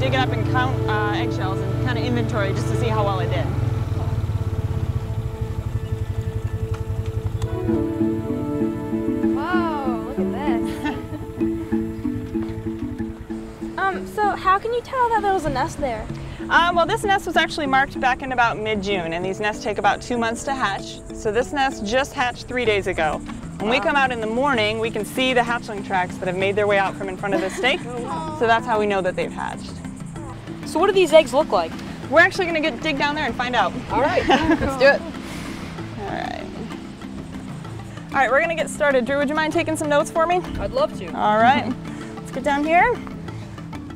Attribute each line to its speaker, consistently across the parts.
Speaker 1: dig it up and count eggshells and kind of inventory just to see how well it did.
Speaker 2: Whoa, look at this. So how can you tell that there was a nest there?
Speaker 1: Well, this nest was actually marked back in about mid-June, and these nests take about 2 months to hatch. So this nest just hatched 3 days ago. When we come out in the morning, we can see the hatchling tracks that have made their way out from in front of the stake. So that's how we know that they've hatched.
Speaker 3: So what do these eggs look like?
Speaker 1: We're actually going to dig down there and find out.
Speaker 3: All right, let's do it.
Speaker 1: All right. All right, we're going to get started. Drew, would you mind taking some notes for me?
Speaker 3: I'd love to.
Speaker 1: All right, let's get down here.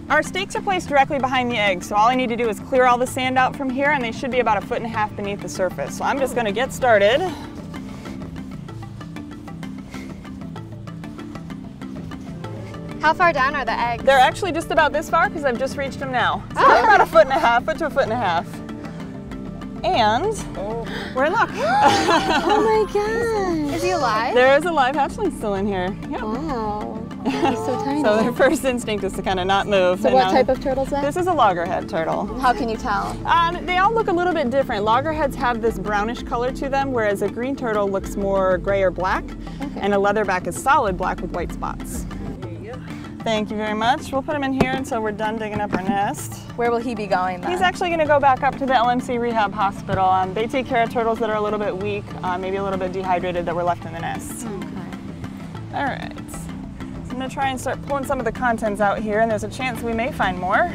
Speaker 1: Our stakes are placed directly behind the eggs, so all I need to do is clear all the sand out from here, and they should be about 1.5 feet beneath the surface. So I'm just going to get started.
Speaker 2: How far down are the eggs?
Speaker 1: They're actually just about this far because I've just reached them now. So they're about 1.5 foot to 1.5 foot. And we're in luck.
Speaker 2: Oh my god. Is he alive?
Speaker 1: There is a live hatchling still in here. Yep.
Speaker 2: Wow. He's so tiny.
Speaker 1: So their first instinct is to kind of not move.
Speaker 2: So what type of turtle is that?
Speaker 1: This is a loggerhead turtle.
Speaker 2: How can you tell?
Speaker 1: They all look a little bit different. Loggerheads have this brownish color to them, whereas a green turtle looks more gray or black, and a leatherback is solid black with white spots. Thank you very much. We'll put him in here until we're done digging up our nest.
Speaker 2: Where will he be going then?
Speaker 1: He's actually going to go back up to the LMC Rehab Hospital. They take care of turtles that are a little bit weak, maybe a little bit dehydrated that were left in the nest.
Speaker 2: Okay.
Speaker 1: All right. So I'm going to try and start pulling some of the contents out here, and there's a chance we may find more.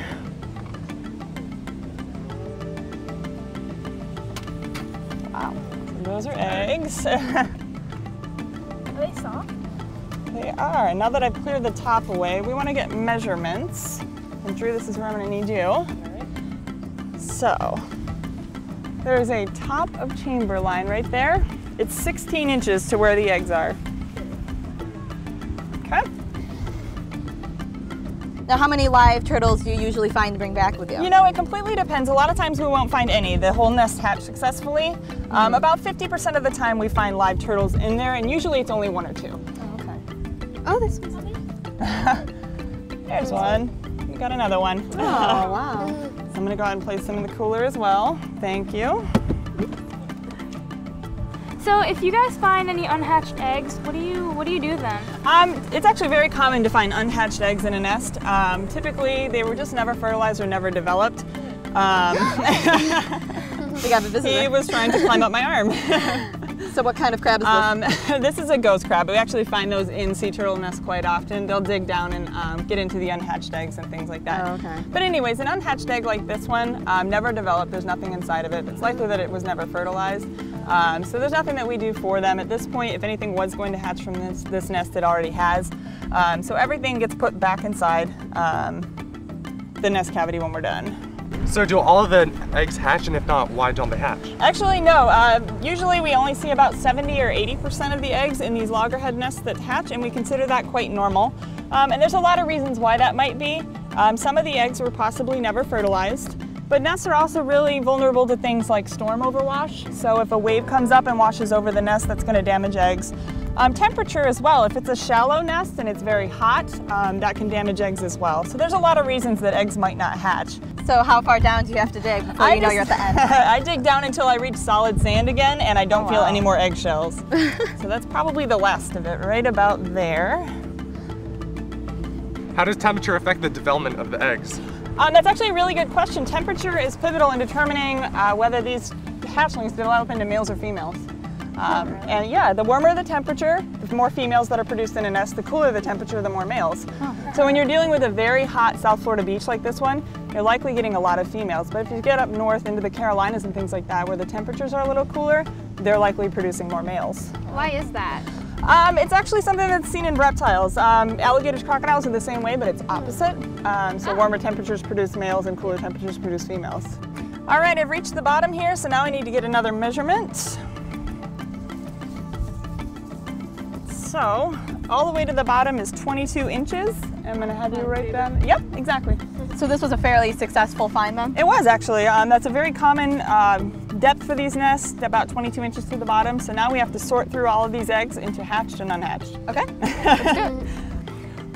Speaker 1: Wow. So those are eggs.
Speaker 2: Are they soft?
Speaker 1: They are. Now that I've cleared the top away, we want to get measurements. And Drew, this is where I'm going to need you. So, there's a top of chamber line right there. It's 16 inches to where the eggs are. Okay.
Speaker 2: Now, how many live turtles do you usually find to bring back with you?
Speaker 1: You know, it completely depends. A lot of times we won't find any. The whole nest hatched successfully. About 50% of the time we find live turtles in there, and usually it's only 1 or 2.
Speaker 2: Oh, this one's on
Speaker 1: There's one. We got another one.
Speaker 2: Oh, wow.
Speaker 1: So I'm going to go ahead and place them in the cooler as well. Thank you.
Speaker 4: So if you guys find any unhatched eggs, what do you do then?
Speaker 1: It's actually very common to find unhatched eggs in a nest. Typically, they were just never fertilized or never developed.
Speaker 2: We got a visitor.
Speaker 1: He was trying to climb up my arm.
Speaker 2: So what kind of crab is this?
Speaker 1: This is a ghost crab. We actually find those in sea turtle nests quite often. They'll dig down and get into the unhatched eggs and things like that.
Speaker 2: Oh, okay.
Speaker 1: But anyways, an unhatched egg like this one, never developed. There's nothing inside of it. It's likely that it was never fertilized. So there's nothing that we do for them. At this point, if anything was going to hatch from this nest, it already has. So everything gets put back inside the nest cavity when we're done.
Speaker 5: So do all of the eggs hatch, and if not, why don't they hatch?
Speaker 1: Actually, no. Usually we only see about 70 or 80% of the eggs in these loggerhead nests that hatch, and we consider that quite normal. And there's a lot of reasons why that might be. Some of the eggs were possibly never fertilized, but nests are also really vulnerable to things like storm overwash. So if a wave comes up and washes over the nest, that's going to damage eggs. Temperature as well. If it's a shallow nest and it's very hot, that can damage eggs as well. So there's a lot of reasons that eggs might not hatch.
Speaker 2: So how far down do you have to dig before you know you're at the end?
Speaker 1: I dig down until I reach solid sand again, and I don't feel any more eggshells. So that's probably the last of it, right about there.
Speaker 5: How does temperature affect the development of the eggs?
Speaker 1: That's actually a really good question. Temperature is pivotal in determining whether these hatchlings develop into males or females. And yeah, the warmer the temperature, the more females that are produced in a nest, the cooler the temperature, the more males. So when you're dealing with a very hot South Florida beach like this one, you're likely getting a lot of females. But if you get up north into the Carolinas and things like that, where the temperatures are a little cooler, they're likely producing more males.
Speaker 2: Why is that?
Speaker 1: It's actually something that's seen in reptiles. Alligators, crocodiles are the same way, but it's opposite. So warmer temperatures produce males and cooler temperatures produce females. All right, I've reached the bottom here, so now I need to get another measurement. So, all the way to the bottom is 22 inches. I'm gonna have you write down. Yep, exactly.
Speaker 2: So this was a fairly successful find then?
Speaker 1: It was actually. That's a very common depth for these nests, about 22 inches to the bottom. So now we have to sort through all of these eggs into hatched and unhatched.
Speaker 2: Okay, let's do it.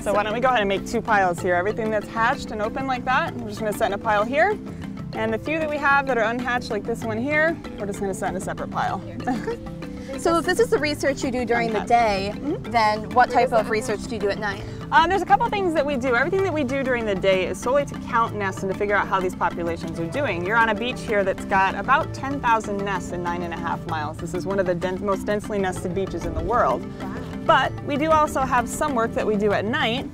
Speaker 1: So why don't we go ahead and make 2 piles here. Everything that's hatched and open like that, we're just going to set in a pile here. And the few that we have that are unhatched, like this one here, we're just going to set in a separate pile.
Speaker 6: So if this is the research you do during the day, then what type of research do you do at night?
Speaker 1: There's a couple things that we do. Everything that we do during the day is solely to count nests and to figure out how these populations are doing. You're on a beach here that's got about 10,000 nests in 9.5 miles. This is one of the most densely nested beaches in the world. But we do also have some work that we do at night.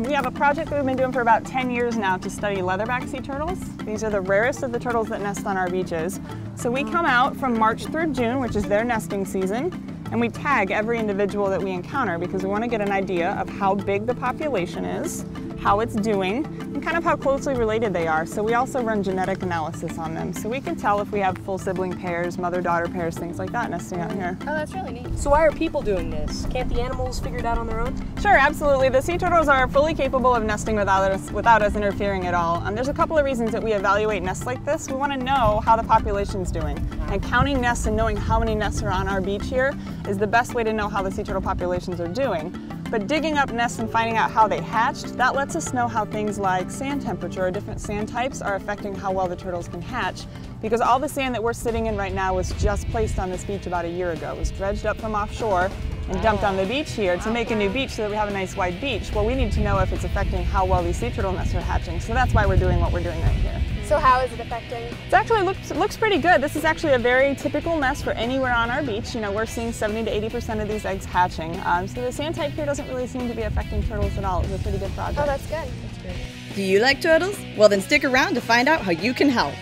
Speaker 1: We have a project that we've been doing for about 10 years now to study leatherback sea turtles. These are the rarest of the turtles that nest on our beaches. So we come out from March through June, which is their nesting season, and we tag every individual that we encounter because we want to get an idea of how big the population is, how it's doing, and kind of how closely related they are. So we also run genetic analysis on them. So we can tell if we have full sibling pairs, mother-daughter pairs, things like that nesting out here.
Speaker 6: Oh, that's really neat.
Speaker 3: So why are people doing this? Can't the animals figure it out on their own?
Speaker 1: Sure, absolutely. The sea turtles are fully capable of nesting without us interfering at all. There's a couple of reasons that we evaluate nests like this. We want to know how the population's doing. And counting nests and knowing how many nests are on our beach here is the best way to know how the sea turtle populations are doing. But digging up nests and finding out how they hatched, that lets us know how things like sand temperature or different sand types are affecting how well the turtles can hatch. Because all the sand that we're sitting in right now was just placed on this beach about a year ago. It was dredged up from offshore and dumped on the beach here to make a new beach so that we have a nice wide beach. Well, we need to know if it's affecting how well these sea turtle nests are hatching. So that's why we're doing what we're doing right here.
Speaker 6: So how is it affecting?
Speaker 1: It actually looks pretty good. This is actually a very typical nest for anywhere on our beach. You know, we're seeing 70 to 80% of these eggs hatching. So the sand type here doesn't really seem to be affecting turtles at all. It's a pretty good project.
Speaker 6: Oh, that's good.
Speaker 7: Do you like turtles? Well, then stick around to find out how you can help.